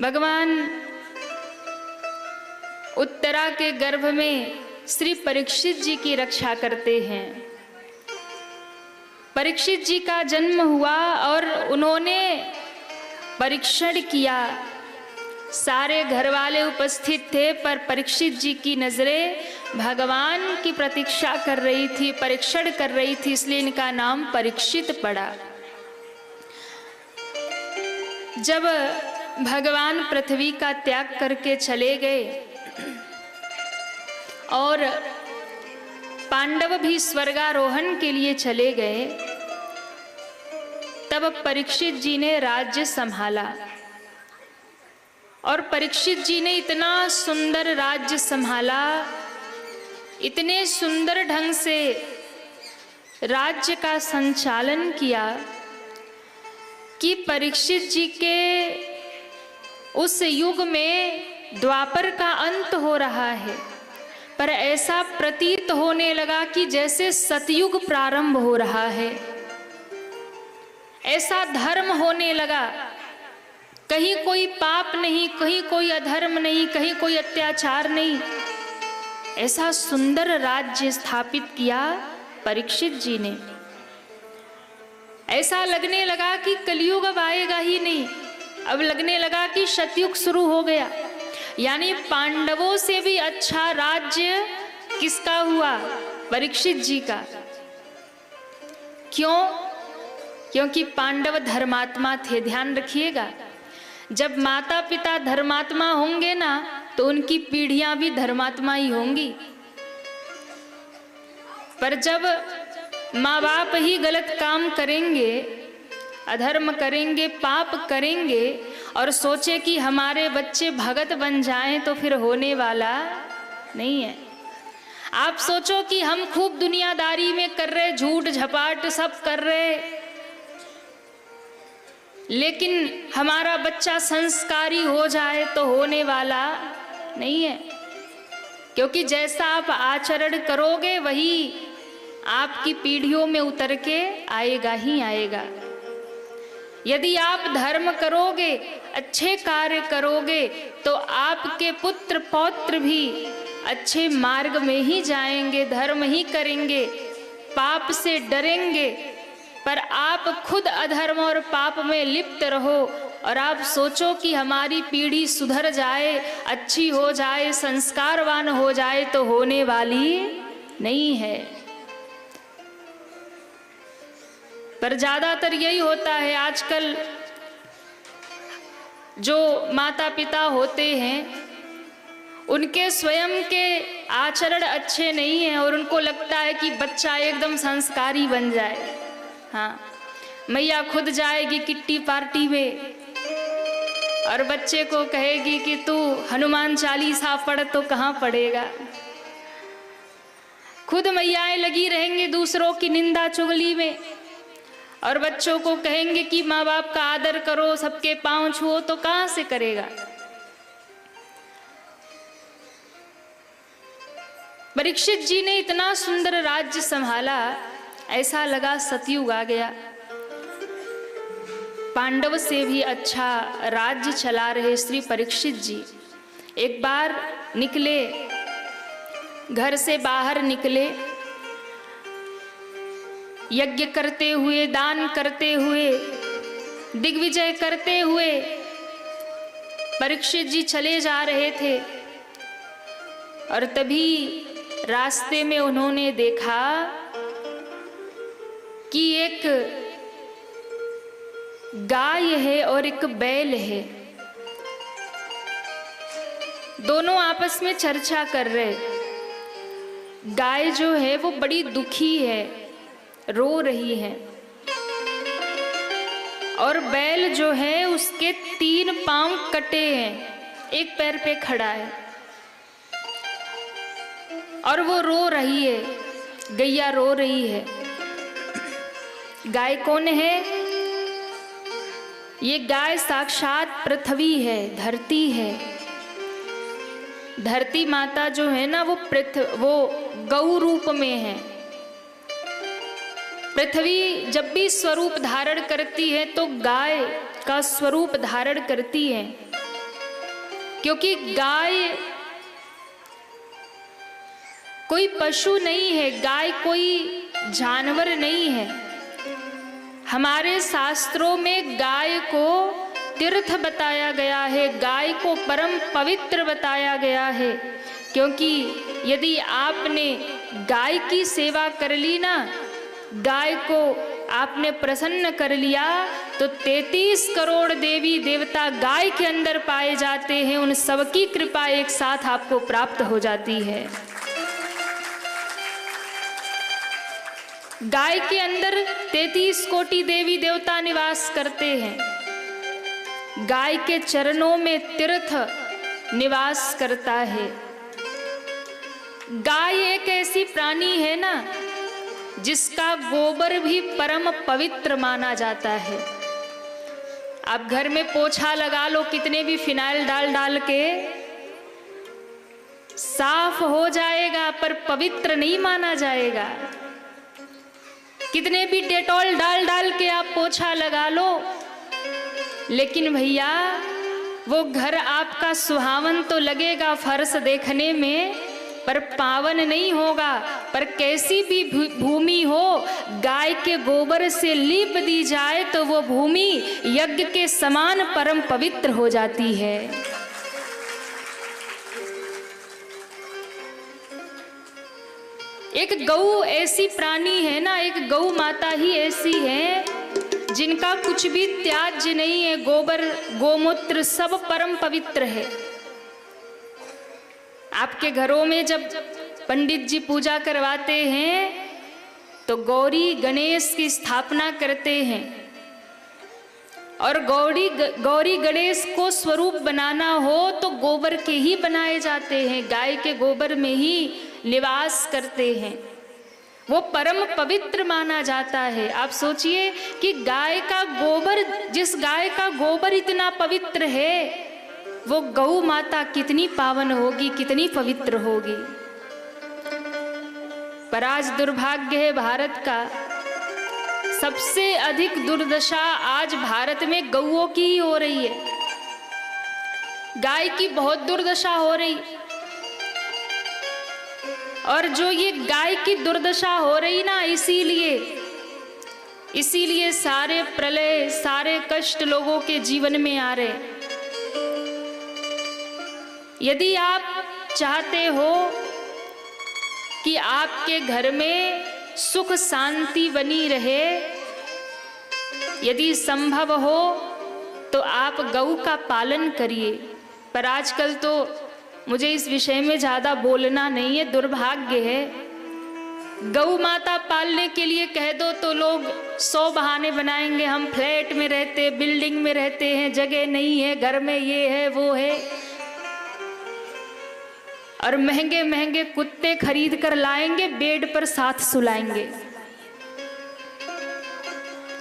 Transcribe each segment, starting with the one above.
भगवान उत्तरा के गर्भ में श्री परीक्षित जी की रक्षा करते हैं। परीक्षित जी का जन्म हुआ और उन्होंने परीक्षण किया। सारे घर वाले उपस्थित थे, पर परीक्षित जी की नजरें भगवान की प्रतीक्षा कर रही थी, परीक्षण कर रही थी, इसलिए इनका नाम परीक्षित पड़ा। जब भगवान पृथ्वी का त्याग करके चले गए और पांडव भी स्वर्गारोहण के लिए चले गए, तब परीक्षित जी ने राज्य संभाला। और परीक्षित जी ने इतना सुंदर राज्य संभाला, इतने सुंदर ढंग से राज्य का संचालन किया कि परीक्षित जी के उस युग में द्वापर का अंत हो रहा है, पर ऐसा प्रतीत होने लगा कि जैसे सतयुग प्रारंभ हो रहा है। ऐसा धर्म होने लगा, कहीं कोई पाप नहीं, कहीं कोई अधर्म नहीं, कहीं कोई अत्याचार नहीं। ऐसा सुंदर राज्य स्थापित किया परीक्षित जी ने। ऐसा लगने लगा कि कलयुग अब आएगा ही नहीं, अब लगने लगा कि सतयुग शुरू हो गया। यानी पांडवों से भी अच्छा राज्य किसका हुआ? परीक्षित जी का। क्यों? क्योंकि पांडव धर्मात्मा थे। ध्यान रखिएगा, जब माता पिता धर्मात्मा होंगे ना, तो उनकी पीढ़ियां भी धर्मात्मा ही होंगी। पर जब माँ बाप ही गलत काम करेंगे, अधर्म करेंगे, पाप करेंगे और सोचे कि हमारे बच्चे भगत बन जाएं, तो फिर होने वाला नहीं है। आप सोचो कि हम खूब दुनियादारी में कर रहे, झूठ झपाट सब कर रहे, लेकिन हमारा बच्चा संस्कारी हो जाए तो होने वाला नहीं है। क्योंकि जैसा आप आचरण करोगे वही आपकी पीढ़ियों में उतर के आएगा ही आएगा। यदि आप धर्म करोगे, अच्छे कार्य करोगे, तो आपके पुत्र पौत्र भी अच्छे मार्ग में ही जाएंगे, धर्म ही करेंगे, पाप से डरेंगे। पर आप खुद अधर्म और पाप में लिप्त रहो और आप सोचो कि हमारी पीढ़ी सुधर जाए, अच्छी हो जाए, संस्कारवान हो जाए, तो होने वाली नहीं है। पर ज्यादातर यही होता है आजकल। जो माता पिता होते हैं उनके स्वयं के आचरण अच्छे नहीं हैं और उनको लगता है कि बच्चा एकदम संस्कारी बन जाए। हाँ, मैया खुद जाएगी किट्टी पार्टी में और बच्चे को कहेगी कि तू हनुमान चालीसा पढ़, तो कहाँ पढ़ेगा। खुद मैयाएं लगी रहेंगी दूसरों की निंदा चुगली में और बच्चों को कहेंगे कि माँ बाप का आदर करो, सबके पांव छुओ, तो कहाँ से करेगा। परीक्षित जी ने इतना सुंदर राज्य संभाला, ऐसा लगा सतयुग आ गया। पांडव से भी अच्छा राज्य चला रहे श्री परीक्षित जी एक बार निकले, घर से बाहर निकले, यज्ञ करते हुए, दान करते हुए, दिग्विजय करते हुए परीक्षित जी चले जा रहे थे। और तभी रास्ते में उन्होंने देखा कि एक गाय है और एक बैल है। दोनों आपस में चर्चा कर रहे। गाय जो है वो बड़ी दुखी है, रो रही है, और बैल जो है उसके 3 पांव कटे हैं, एक पैर पे खड़ा है और वो रो रही है। गैया रो रही है। गाय कौन है? ये गाय साक्षात पृथ्वी है, धरती है। धरती माता जो है ना, वो गौ रूप में है। पृथ्वी जब भी स्वरूप धारण करती है तो गाय का स्वरूप धारण करती है। क्योंकि गाय कोई पशु नहीं है, गाय कोई जानवर नहीं है। हमारे शास्त्रों में गाय को तीर्थ बताया गया है, गाय को परम पवित्र बताया गया है। क्योंकि यदि आपने गाय की सेवा कर ली ना, गाय को आपने प्रसन्न कर लिया, तो 33 करोड़ देवी देवता गाय के अंदर पाए जाते हैं। उन सबकी कृपा एक साथ आपको प्राप्त हो जाती है। गाय के अंदर 33 कोटि देवी देवता निवास करते हैं। गाय के चरणों में तीर्थ निवास करता है। गाय एक ऐसी प्राणी है ना, जिसका गोबर भी परम पवित्र माना जाता है। आप घर में पोछा लगा लो, कितने भी फिनाइल डाल डाल के साफ हो जाएगा, पर पवित्र नहीं माना जाएगा। कितने भी डेटॉल डाल डाल के आप पोछा लगा लो, लेकिन भैया वो घर आपका सुहावन तो लगेगा फर्श देखने में, पर पावन नहीं होगा। पर कैसी भी भूमि हो, गाय के गोबर से लीप दी जाए तो वो भूमि यज्ञ के समान परम पवित्र हो जाती है। एक गऊ ऐसी प्राणी है ना, एक गऊ माता ही ऐसी है जिनका कुछ भी त्याज्य नहीं है। गोबर गोमूत्र सब परम पवित्र है। आपके घरों में जब पंडित जी पूजा करवाते हैं तो गौरी गणेश की स्थापना करते हैं, और गौरी गणेश को स्वरूप बनाना हो तो गोबर के ही बनाए जाते हैं, गाय के गोबर में ही निवास करते हैं। वो परम पवित्र माना जाता है। आप सोचिए कि गाय का गोबर, जिस गाय का गोबर इतना पवित्र है, वो गौ माता कितनी पावन होगी, कितनी पवित्र होगी। पर आज दुर्भाग्य है भारत का, सबसे अधिक दुर्दशा आज भारत में गौओं की ही हो रही है। गाय की बहुत दुर्दशा हो रही, और जो ये गाय की दुर्दशा हो रही ना, इसीलिए सारे प्रलय, सारे कष्ट लोगों के जीवन में आ रहे। यदि आप चाहते हो कि आपके घर में सुख शांति बनी रहे, यदि संभव हो तो आप गौ का पालन करिए। पर आजकल तो मुझे इस विषय में ज़्यादा बोलना नहीं है, दुर्भाग्य है। गौ माता पालने के लिए कह दो तो लोग 100 बहाने बनाएंगे। हम फ्लैट में रहते, बिल्डिंग में रहते हैं, जगह नहीं है, घर में ये है वो है, और महंगे महंगे कुत्ते खरीद कर लाएंगे, बेड पर साथ सुलाएंगे।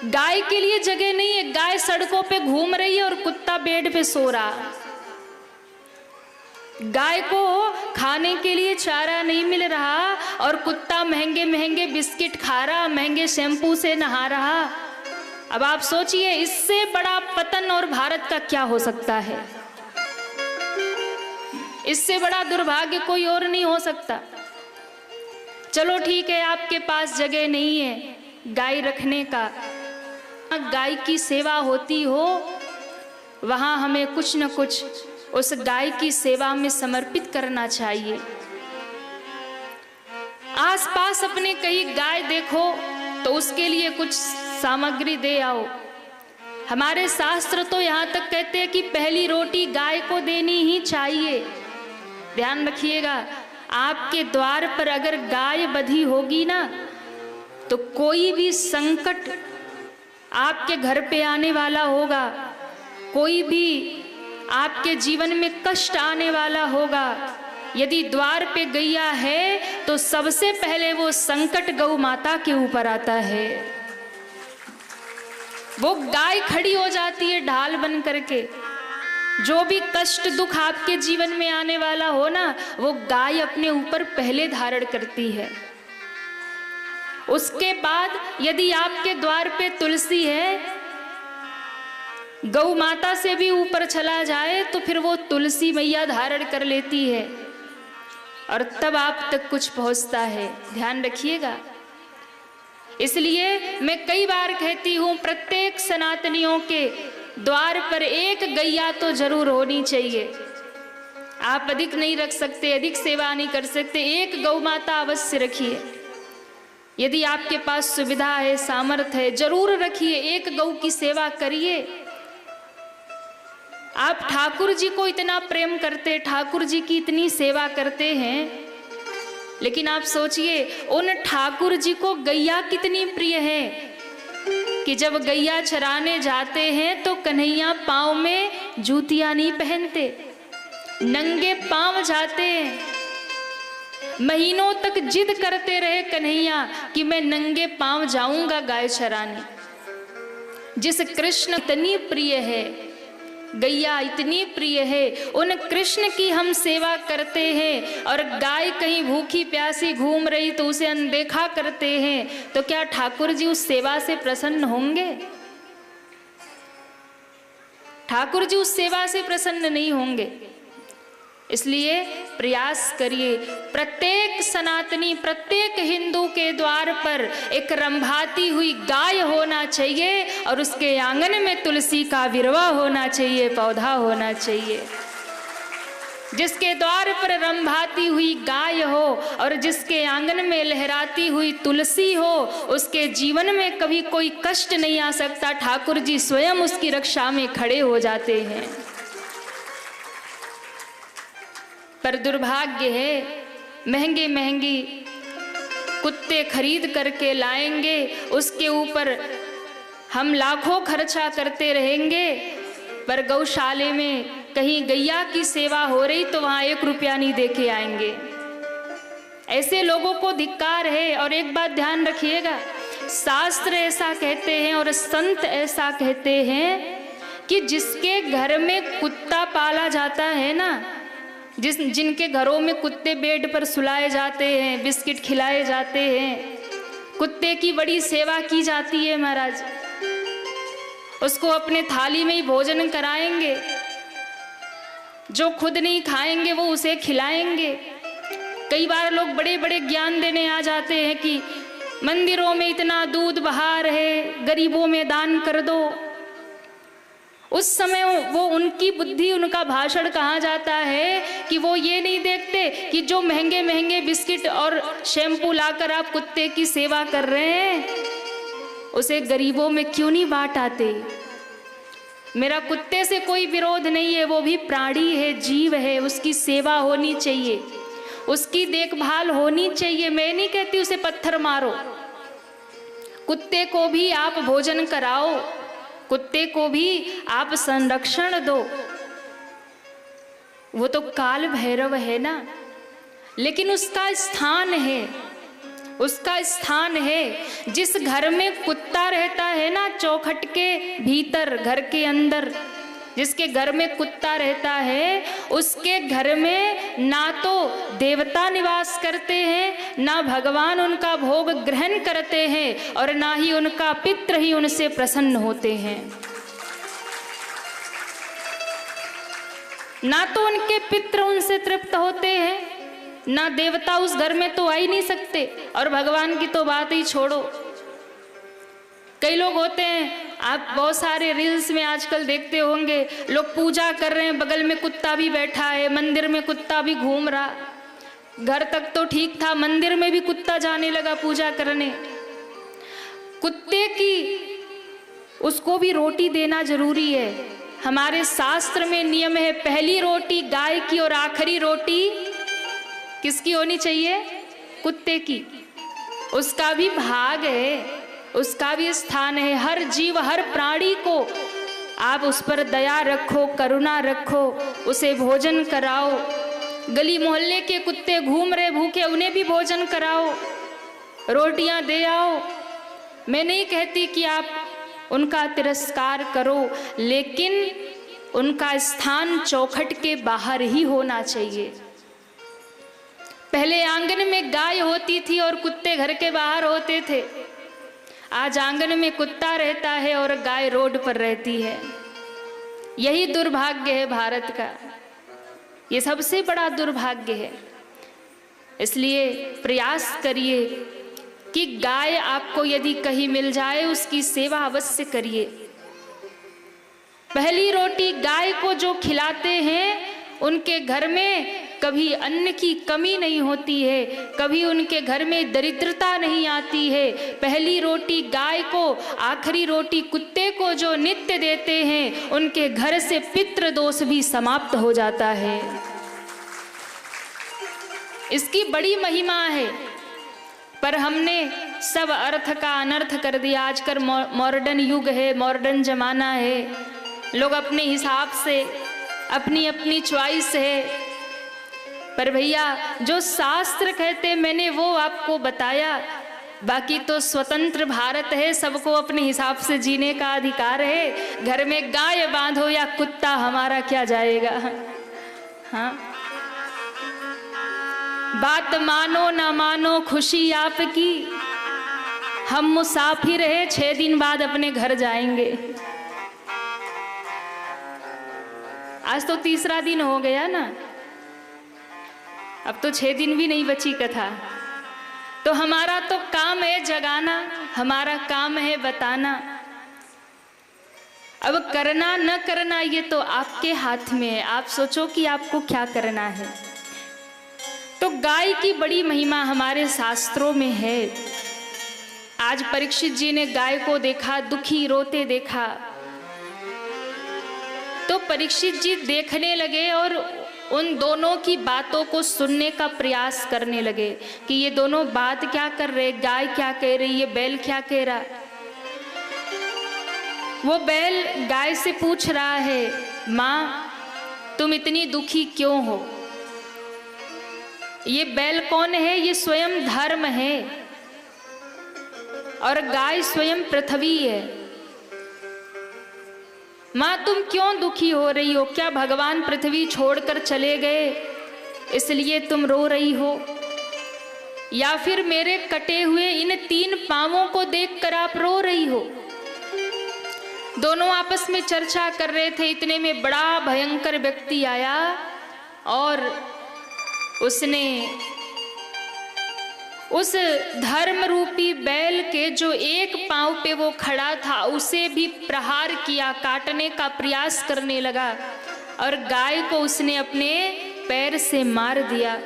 गाय के लिए जगह नहीं है, गाय सड़कों पे घूम रही है और कुत्ता बेड पे सो रहा। गाय को खाने के लिए चारा नहीं मिल रहा और कुत्ता महंगे महंगे बिस्किट खा रहा, महंगे शैम्पू से नहा रहा। अब आप सोचिए, इससे बड़ा पतन और भारत का क्या हो सकता है? इससे बड़ा दुर्भाग्य कोई और नहीं हो सकता। चलो ठीक है, आपके पास जगह नहीं है गाय रखने का, गाय की सेवा होती हो, वहां हमें कुछ न कुछ उस गाय की सेवा में समर्पित करना चाहिए। आसपास अपने कहीं गाय देखो तो उसके लिए कुछ सामग्री दे आओ। हमारे शास्त्र तो यहाँ तक कहते हैं कि पहली रोटी गाय को देनी ही चाहिए। ध्यान रखिएगा, आपके द्वार पर अगर गाय बंधी होगी ना, तो कोई भी संकट आपके घर पे आने वाला होगा, कोई भी आपके जीवन में कष्ट आने वाला होगा। यदि द्वार पे गैया है तो सबसे पहले वो संकट गौ माता के ऊपर आता है। वो गाय खड़ी हो जाती है ढाल बन करके। जो भी कष्ट दुख आपके जीवन में आने वाला हो ना, वो गाय अपने ऊपर पहले धारण करती है। उसके बाद यदि आपके द्वार पे तुलसी है गौ माता से भी ऊपर चला जाए तो फिर वो तुलसी मैया धारण कर लेती है और तब आप तक कुछ पहुंचता है। ध्यान रखिएगा। इसलिए मैं कई बार कहती हूं, प्रत्येक सनातनियों के द्वार पर एक गैया तो जरूर होनी चाहिए। आप अधिक नहीं रख सकते, अधिक सेवा नहीं कर सकते, एक गौ माता अवश्य रखिए। यदि आपके पास सुविधा है, सामर्थ्य है, जरूर रखिए, एक गौ की सेवा करिए। आप ठाकुर जी को इतना प्रेम करते, ठाकुर जी की इतनी सेवा करते हैं, लेकिन आप सोचिए उन ठाकुर जी को गैया कितनी प्रिय है कि जब गैया चराने जाते हैं तो कन्हैया पाँव में जूतियां नहीं पहनते, नंगे पाँव जाते हैं। महीनों तक जिद करते रहे कन्हैया कि मैं नंगे पाँव जाऊंगा गाय चराने। जिस कृष्ण इतनी प्रिय है, गैया इतनी प्रिय है, उन कृष्ण की हम सेवा करते हैं और गाय कहीं भूखी प्यासी घूम रही तो उसे अनदेखा करते हैं, तो क्या ठाकुर जी उस सेवा से प्रसन्न होंगे? ठाकुर जी उस सेवा से प्रसन्न नहीं होंगे। इसलिए प्रयास करिए, प्रत्येक सनातनी, प्रत्येक हिंदू के द्वार पर एक रंभाती हुई गाय होना चाहिए और उसके आंगन में तुलसी का विरवा होना चाहिए, पौधा होना चाहिए। जिसके द्वार पर रंभाती हुई गाय हो और जिसके आंगन में लहराती हुई तुलसी हो, उसके जीवन में कभी कोई कष्ट नहीं आ सकता। ठाकुर जी स्वयं उसकी रक्षा में खड़े हो जाते हैं। पर दुर्भाग्य है, महंगे महंगी कुत्ते खरीद करके लाएंगे, उसके ऊपर हम लाखों खर्चा करते रहेंगे, पर गौशाले में कहीं गैया की सेवा हो रही तो वहाँ 1 रुपया नहीं दे के आएंगे। ऐसे लोगों को धिक्कार है। और एक बात ध्यान रखिएगा, शास्त्र ऐसा कहते हैं और संत ऐसा कहते हैं कि जिसके घर में कुत्ता पाला जाता है ना, जिनके घरों में कुत्ते बेड पर सुलाए जाते हैं, बिस्किट खिलाए जाते हैं, कुत्ते की बड़ी सेवा की जाती है महाराज, उसको अपने थाली में ही भोजन कराएंगे, जो खुद नहीं खाएंगे वो उसे खिलाएंगे। कई बार लोग बड़े बड़े ज्ञान देने आ जाते हैं कि मंदिरों में इतना दूध बहा रहे, गरीबों में दान कर दो। उस समय वो उनकी बुद्धि, उनका भाषण कहा जाता है कि वो ये नहीं देखते कि जो महंगे महंगे बिस्किट और शैम्पू लाकर आप कुत्ते की सेवा कर रहे हैं, उसे गरीबों में क्यों नहीं बांट आते। मेरा कुत्ते से कोई विरोध नहीं है, वो भी प्राणी है, जीव है, उसकी सेवा होनी चाहिए, उसकी देखभाल होनी चाहिए। मैं नहीं कहती उसे पत्थर मारो, कुत्ते को भी आप भोजन कराओ, कुत्ते को भी आप संरक्षण दो। वो तो काल भैरव है ना, लेकिन उसका स्थान है, उसका स्थान है। जिस घर में कुत्ता रहता है ना, चौखट के भीतर, घर के अंदर जिसके घर में कुत्ता रहता है, उसके घर में ना तो देवता निवास करते हैं, ना भगवान उनका भोग ग्रहण करते हैं, और ना ही उनका पितृ ही उनसे प्रसन्न होते हैं। ना तो उनके पितृ उनसे तृप्त होते हैं, ना देवता उस घर में तो आ ही नहीं सकते, और भगवान की तो बात ही छोड़ो। कई लोग होते हैं, आप बहुत सारे रील्स में आजकल देखते होंगे, लोग पूजा कर रहे हैं, बगल में कुत्ता भी बैठा है, मंदिर में कुत्ता भी घूम रहा। घर तक तो ठीक था, मंदिर में भी कुत्ता जाने लगा पूजा करने। कुत्ते की उसको भी रोटी देना जरूरी है। हमारे शास्त्र में नियम है, पहली रोटी गाय की और आखिरी रोटी किसकी होनी चाहिए? कुत्ते की। उसका भी भाग है, उसका भी स्थान है। हर जीव, हर प्राणी को आप उस पर दया रखो, करुणा रखो, उसे भोजन कराओ। गली मोहल्ले के कुत्ते घूम रहे भूखे, उन्हें भी भोजन कराओ, रोटियां दे आओ। मैं नहीं कहती कि आप उनका तिरस्कार करो, लेकिन उनका स्थान चौखट के बाहर ही होना चाहिए। पहले आंगन में गाय होती थी और कुत्ते घर के बाहर होते थे। आज आंगन में कुत्ता रहता है और गाय रोड पर रहती है। यही दुर्भाग्य है भारत का, ये सबसे बड़ा दुर्भाग्य है। इसलिए प्रयास करिए कि गाय आपको यदि कहीं मिल जाए उसकी सेवा अवश्य करिए। पहली रोटी गाय को जो खिलाते हैं उनके घर में कभी अन्न की कमी नहीं होती है, कभी उनके घर में दरिद्रता नहीं आती है। पहली रोटी गाय को, आखिरी रोटी कुत्ते को जो नित्य देते हैं उनके घर से पितृ दोष भी समाप्त हो जाता है। इसकी बड़ी महिमा है, पर हमने सब अर्थ का अनर्थ कर दिया। आजकल मॉडर्न युग है, मॉडर्न जमाना है, लोग अपने हिसाब से, अपनी अपनी चॉइस है। पर भैया जो शास्त्र कहते मैंने वो आपको बताया, बाकी तो स्वतंत्र भारत है, सबको अपने हिसाब से जीने का अधिकार है। घर में गाय बांधो या कुत्ता, हमारा क्या जाएगा। हाँ, बात मानो ना मानो खुशी आपकी, हम मुसाफिर है, 6 दिन बाद अपने घर जाएंगे। आज तो तीसरा दिन हो गया ना, अब तो 6 दिन भी नहीं बची कथा। तो हमारा तो काम है जगाना, हमारा काम है बताना। अब करना न करना ये तो आपके हाथ में है, आप सोचो कि आपको क्या करना है। तो गाय की बड़ी महिमा हमारे शास्त्रों में है। आज परीक्षित जी ने गाय को देखा, दुखी रोते देखा, तो परीक्षित जी देखने लगे और उन दोनों की बातों को सुनने का प्रयास करने लगे कि ये दोनों बात क्या कर रहे, गाय क्या कह रही है, बैल क्या कह रहा। वो बैल गाय से पूछ रहा है, माँ तुम इतनी दुखी क्यों हो। ये बैल कौन है, ये स्वयं धर्म है और गाय स्वयं पृथ्वी है। माँ तुम क्यों दुखी हो रही हो, क्या भगवान पृथ्वी छोड़कर चले गए इसलिए तुम रो रही हो, या फिर मेरे कटे हुए इन 3 पांवों को देखकर आप रो रही हो। दोनों आपस में चर्चा कर रहे थे, इतने में बड़ा भयंकर व्यक्ति आया और उसने उस धर्म रूपी बैल के जो एक पांव पे वो खड़ा था उसे भी प्रहार किया, काटने का प्रयास करने लगा और गाय को उसने अपने पैर से मार दिया।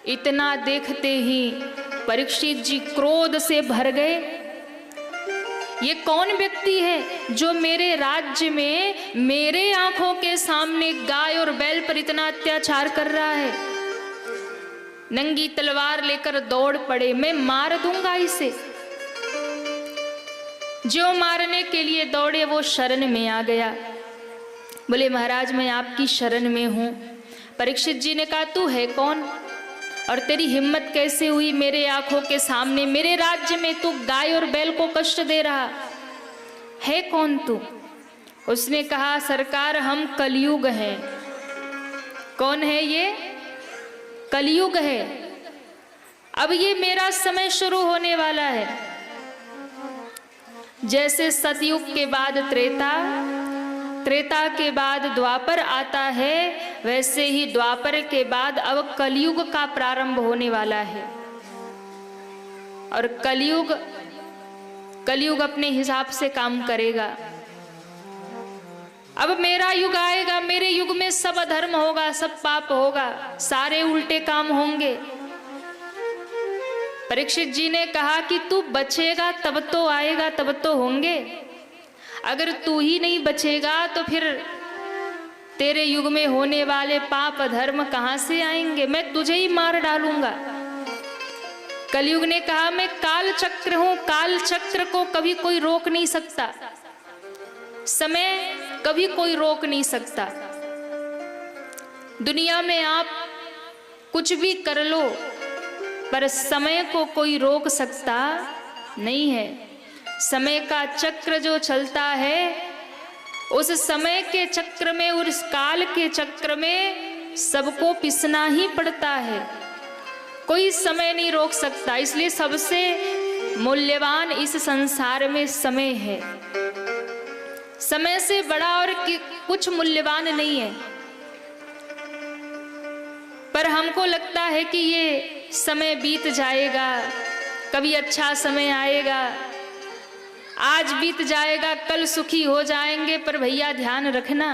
इतना देखते ही परीक्षित जी क्रोध से भर गए। ये कौन व्यक्ति है जो मेरे राज्य में मेरे आंखों के सामने गाय और बैल पर इतना अत्याचार कर रहा है। नंगी तलवार लेकर दौड़ पड़े, मैं मार दूंगा इसे। जो मारने के लिए दौड़े वो शरण में आ गया। बोले महाराज मैं आपकी शरण में हूं। परीक्षित जी ने कहा तू है कौन और तेरी हिम्मत कैसे हुई मेरे आंखों के सामने, मेरे राज्य में तू गाय और बैल को कष्ट दे रहा है, कौन तू। उसने कहा सरकार हम कलयुग हैं। कौन है ये, कलयुग है। अब ये मेरा समय शुरू होने वाला है। जैसे सतयुग के बाद त्रेता, त्रेता के बाद द्वापर आता है, वैसे ही द्वापर के बाद अब कलयुग का प्रारंभ होने वाला है। और कलयुग अपने हिसाब से काम करेगा। अब मेरा युग आएगा, मेरे युग में सब अधर्म होगा, सब पाप होगा, सारे उल्टे काम होंगे। परीक्षित जी ने कहा कि तू बचेगा तब तो आएगा, तब तो होंगे। अगर तू ही नहीं बचेगा तो फिर तेरे युग में होने वाले पाप अधर्म कहां से आएंगे, मैं तुझे ही मार डालूंगा। कलयुग ने कहा मैं काल चक्र हूं, काल चक्र को कभी कोई रोक नहीं सकता, समय कभी कोई रोक नहीं सकता। दुनिया में आप कुछ भी कर लो पर समय को कोई रोक सकता नहीं है। समय का चक्र जो चलता है उस समय के चक्र में, उस काल के चक्र में सबको पिसना ही पड़ता है, कोई समय नहीं रोक सकता। इसलिए सबसे मूल्यवान इस संसार में समय है। समय से बड़ा और कुछ मूल्यवान नहीं है। पर हमको लगता है कि ये समय बीत जाएगा, कभी अच्छा समय आएगा, आज बीत जाएगा, कल सुखी हो जाएंगे। पर भैया ध्यान रखना,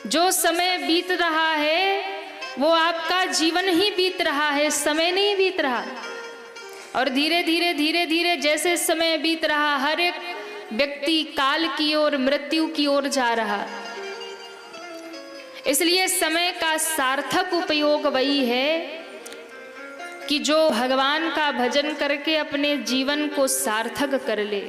जो समय बीत रहा है वो आपका जीवन ही बीत रहा है, समय नहीं बीत रहा। और धीरे धीरे धीरे धीरे जैसे समय बीत रहा, हर एक व्यक्ति काल की ओर, मृत्यु की ओर जा रहा। इसलिए समय का सार्थक उपयोग वही है कि जो भगवान का भजन करके अपने जीवन को सार्थक कर ले।